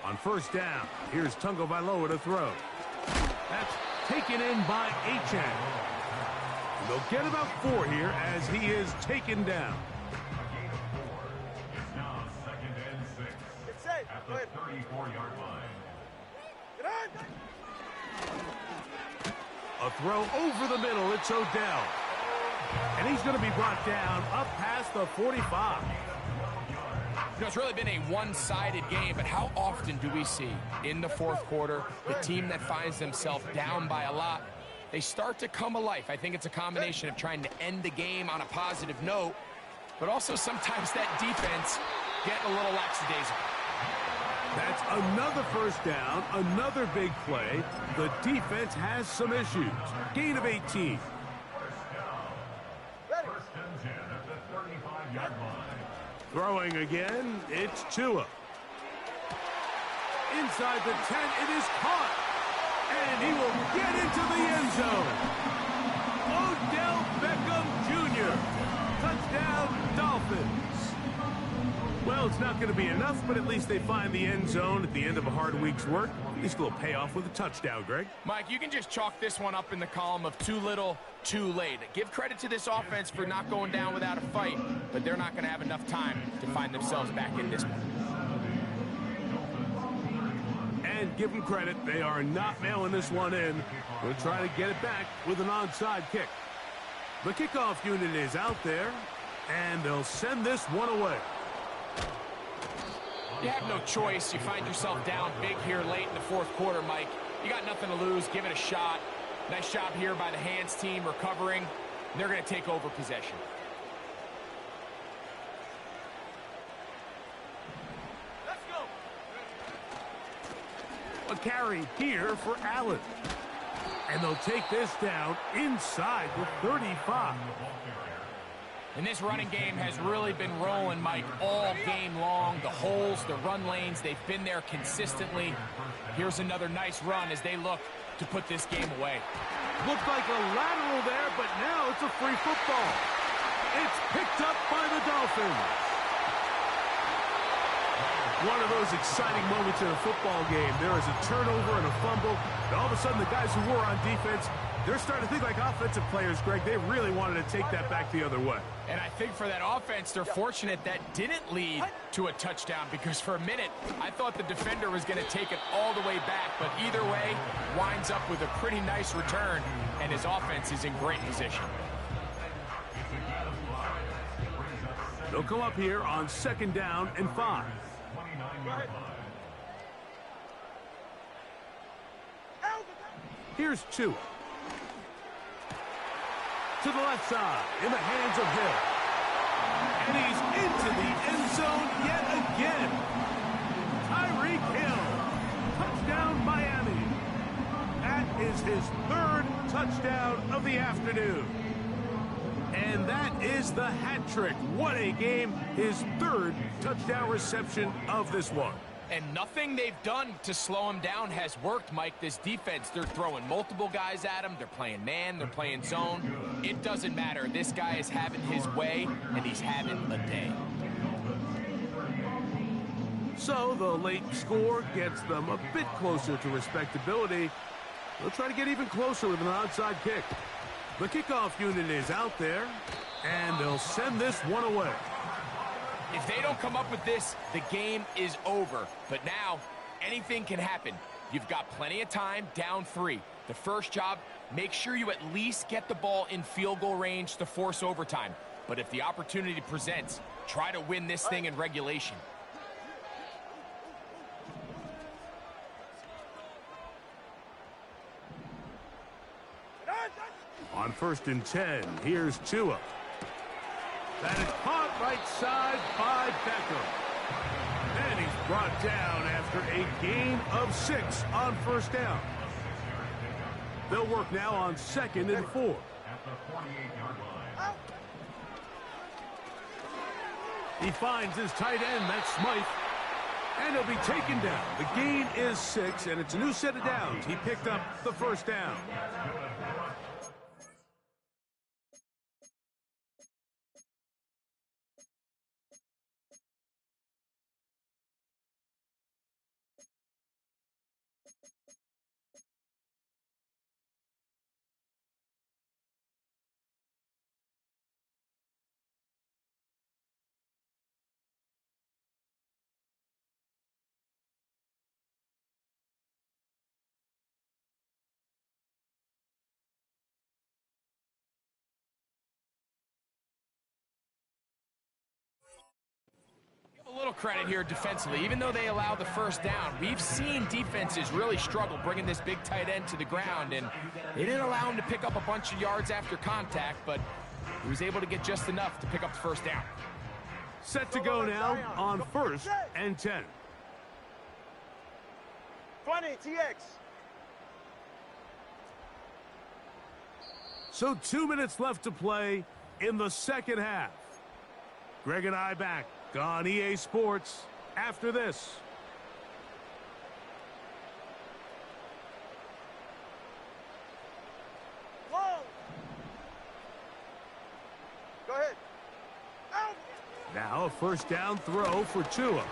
On first down, here's Tagovailoa to throw. That's taken in by Ncaa. They'll get about 4 here as he is taken down. It's now 2nd and 6 Get safe. at Go the ahead. 34-yard line. Get on. A throw over the middle. It's Odell. And he's going to be brought down up past the 45. You know, it's really been a one-sided game, but how often do we see in the fourth quarter the team that finds themselves down by a lot, they start to come alive? I think it's a combination of trying to end the game on a positive note, but also sometimes that defense getting a little lackadaisical. That's another first down, another big play. The defense has some issues. Gain of 18. First and 10 at the 35-yard line. Throwing again, it's Tua. Inside the 10, it is caught. And he will get into the end zone. Odell Beckham Jr. Touchdown, Dolphins. Well, it's not going to be enough, but at least they find the end zone at the end of a hard week's work. At least a little payoff with a touchdown, Greg. Mike, you can just chalk this one up in the column of too little, too late. Give credit to this offense for not going down without a fight, but they're not going to have enough time to find themselves back in this one. And give them credit, they are not mailing this one in. We'll try to get it back with an onside kick. The kickoff unit is out there, and they'll send this one away. You have no choice. You find yourself down big here late in the fourth quarter, Mike. You got nothing to lose. Give it a shot. Nice job here by the hands team recovering. They're going to take over possession. Let's go. A carry here for Allen. And they'll take this down inside the 35. And this running game has really been rolling, Mike, all game long. The holes, the run lanes, they've been there consistently. Here's another nice run as they look to put this game away. Looked like a lateral there, but now it's a free football. It's picked up by the Dolphins. one of those exciting moments in a football game. There is a turnover and a fumble, and all of a sudden the guys who were on defense, they're starting to think like offensive players, Greg. They really wanted to take that back the other way. And I think for that offense, they're fortunate that didn't lead to a touchdown, because for a minute, I thought the defender was going to take it all the way back. But either way, winds up with a pretty nice return, and his offense is in great position. They'll come up here on 2nd down and 5. Here's Tua. To the left side, in the hands of Hill. And he's into the end zone yet again. Tyreek Hill. Touchdown, Miami. That is his 3rd touchdown of the afternoon. And that is the hat trick. What a game. His 3rd touchdown reception of this one. And nothing they've done to slow him down has worked, Mike. This defense, they're throwing multiple guys at him. They're playing man. They're playing zone. It doesn't matter. This guy is having his way, and he's having a day. So the late score gets them a bit closer to respectability. They'll try to get even closer with an onside kick. The kickoff unit is out there, and they'll send this one away. If they don't come up with this, the game is over. But now, anything can happen. You've got plenty of time, down 3. The first job, make sure you at least get the ball in field goal range to force overtime. But if the opportunity presents, try to win this thing in regulation. On 1st and 10, here's Tua. That is caught right side by Beckham. And he's brought down after a gain of 6 on 1st down. They'll work now on 2nd and 4. At the 48-yard line. He finds his tight end, that's Smythe. And he'll be taken down. The gain is 6, and it's a new set of downs. He picked up the 1st down. A little credit here defensively. Even though they allow the 1st down, we've seen defenses really struggle bringing this big tight end to the ground, and they didn't allow him to pick up a bunch of yards after contact, but he was able to get just enough to pick up the 1st down. Set to go now on 1st and 10. 20, TX. So 2 minutes left to play in the 2nd half. Greg and I back on EA Sports after this. Long. Go ahead. Out. Now a 1st down throw for Tua.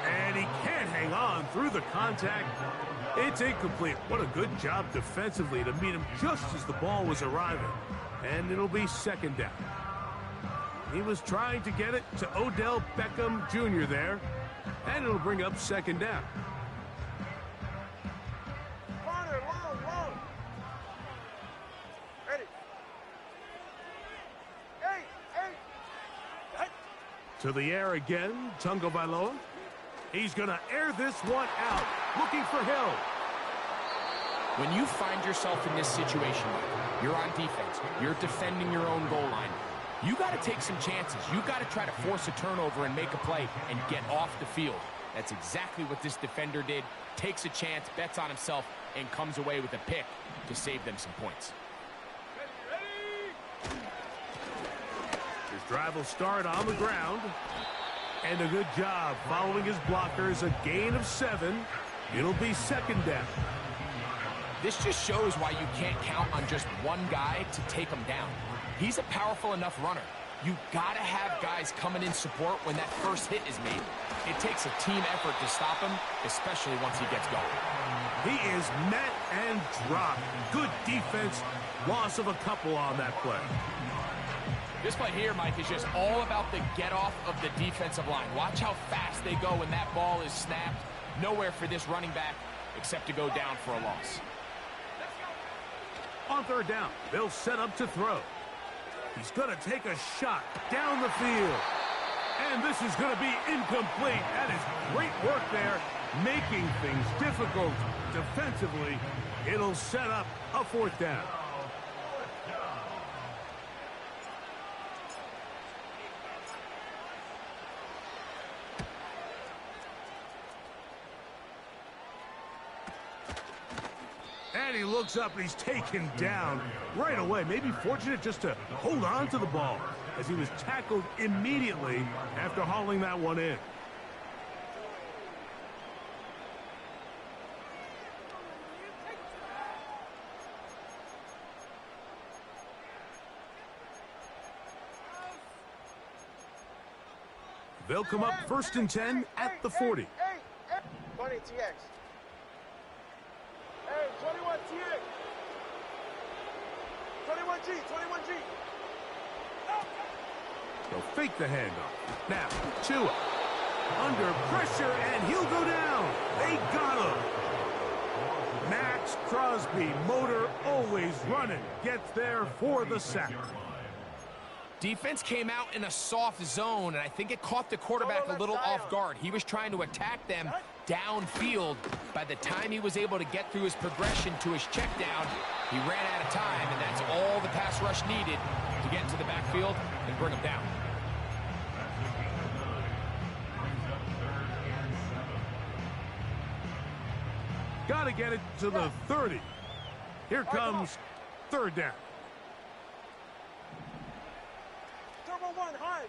And he can't hang on through the contact. It's incomplete. What a good job defensively to meet him just as the ball was arriving. And it'll be 2nd down. He was trying to get it to Odell Beckham Jr. there. And it'll bring up 2nd down. Corner, long. Ready. Hey. To the air again, Tunga Vailoa. He's going to air this one out, looking for Hill. When you find yourself in this situation, you're on defense, you're defending your own goal line, you got to take some chances. You got to try to force a turnover and make a play and get off the field. That's exactly what this defender did. Takes a chance, bets on himself, and comes away with a pick to save them some points. His drive will start on the ground. And a good job following his blockers. A gain of 7. It'll be 2nd down. This just shows why you can't count on just one guy to take him down. He's a powerful enough runner. You gotta have guys coming in support when that first hit is made. It takes a team effort to stop him, especially once he gets going. He is met and dropped. Good defense. Loss of a couple on that play. This play here, Mike, is just all about the get-off of the defensive line. Watch how fast they go when that ball is snapped. Nowhere for this running back except to go down for a loss. On third down, they'll set up to throw. He's going to take a shot down the field. And this is going to be incomplete. That is great work there, making things difficult defensively. It'll set up a fourth down. And he looks up and he's taken down right away. Maybe fortunate just to hold on to the ball as he was tackled immediately after hauling that one in. They'll come up first and 10 at the 40. 20 TX. Hey, 21 TX. 21G, 21G. They'll fake the handoff. Now, Ncaa under pressure, and he'll go down. They got him. Max Crosby, motor always running, gets there for the sack. Defense came out in a soft zone, and I think it caught the quarterback a little off guard. He was trying to attack them downfield. By the time he was able to get through his progression to his check down, he ran out of time, and that's all the pass rush needed to get into the backfield and bring him down. Got to get it to the 30. Here comes third down. Turbo 1, high.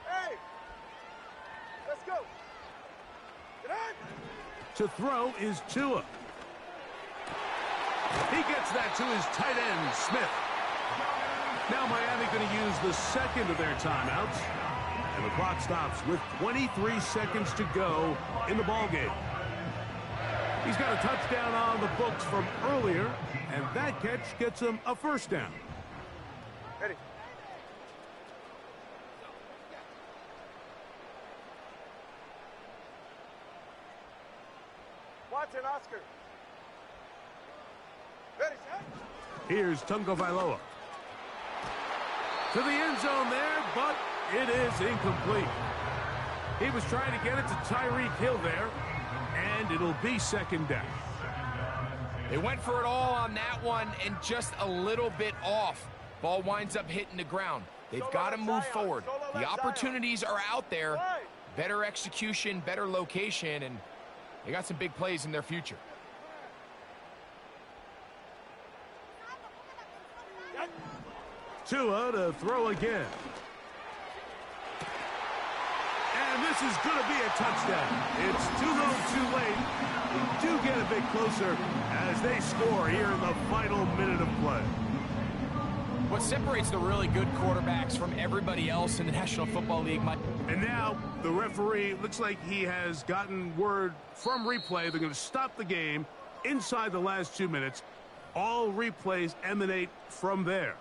Hey. Let's go. Get on. To throw is Ncaa. He gets that to his tight end, Smith. Now Miami going to use the second of their timeouts. And the clock stops with 23 seconds to go in the ballgame. He's got a touchdown on the books from earlier, and that catch gets him a first down. Ready. Watson, Oscar. Ready, set. Here's Tagovailoa. To the end zone there, but it is incomplete. He was trying to get it to Tyreek Hill there, and it'll be second down. They went for it all on that one and just a little bit off. Ball winds up hitting the ground. They've got to move forward. The opportunities are out there. Better execution, better location, and they got some big plays in their future. Ncaa to throw again. And this is going to be a touchdown. It's too little too late. They do get a bit closer as they score here in the final minute of play. What separates the really good quarterbacks from everybody else in the National Football League, Mike? And now the referee looks like he has gotten word from replay. They're going to stop the game inside the last 2 minutes. All replays emanate from there.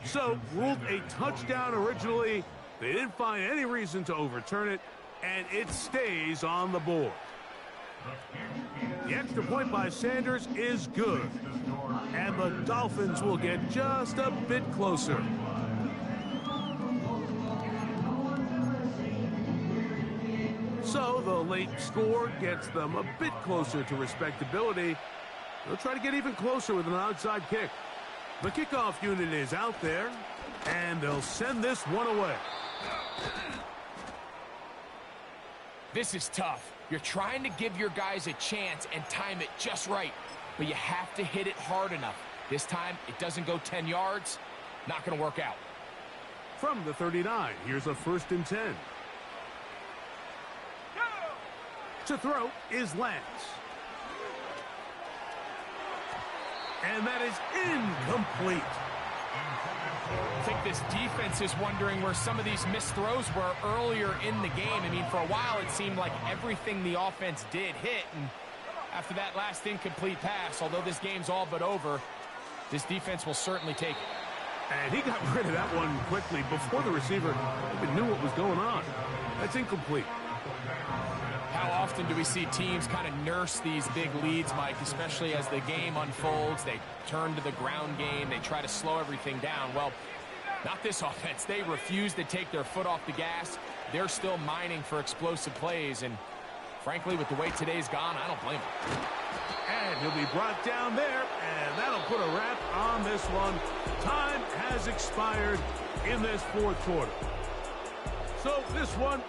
So, ruled a touchdown originally. They didn't find any reason to overturn it, and it stays on the board. The extra point by Sanders is good, and the Dolphins will get just a bit closer. So, the late score gets them a bit closer to respectability. They'll try to get even closer with an outside kick. The kickoff unit is out there, and they'll send this one away. This is tough. You're trying to give your guys a chance and time it just right, but you have to hit it hard enough. This time, it doesn't go 10 yards. Not going to work out. From the 39, here's a first and 10. To throw is Lance. And that is incomplete. I think this defense is wondering where some of these missed throws were earlier in the game. I mean, for a while it seemed like everything the offense did hit, and after that last incomplete pass, although this game's all but over, this defense will certainly take it. And he got rid of that one quickly before the receiver even knew what was going on. That's incomplete. How often do we see teams kind of nurse these big leads, Mike, especially as the game unfolds? They turn to the ground game. They try to slow everything down. Well, not this offense. They refuse to take their foot off the gas. They're still mining for explosive plays, and frankly, with the way today's gone, I don't blame them. And he'll be brought down there, and that'll put a wrap on this one. Time has expired in this fourth quarter. So this one...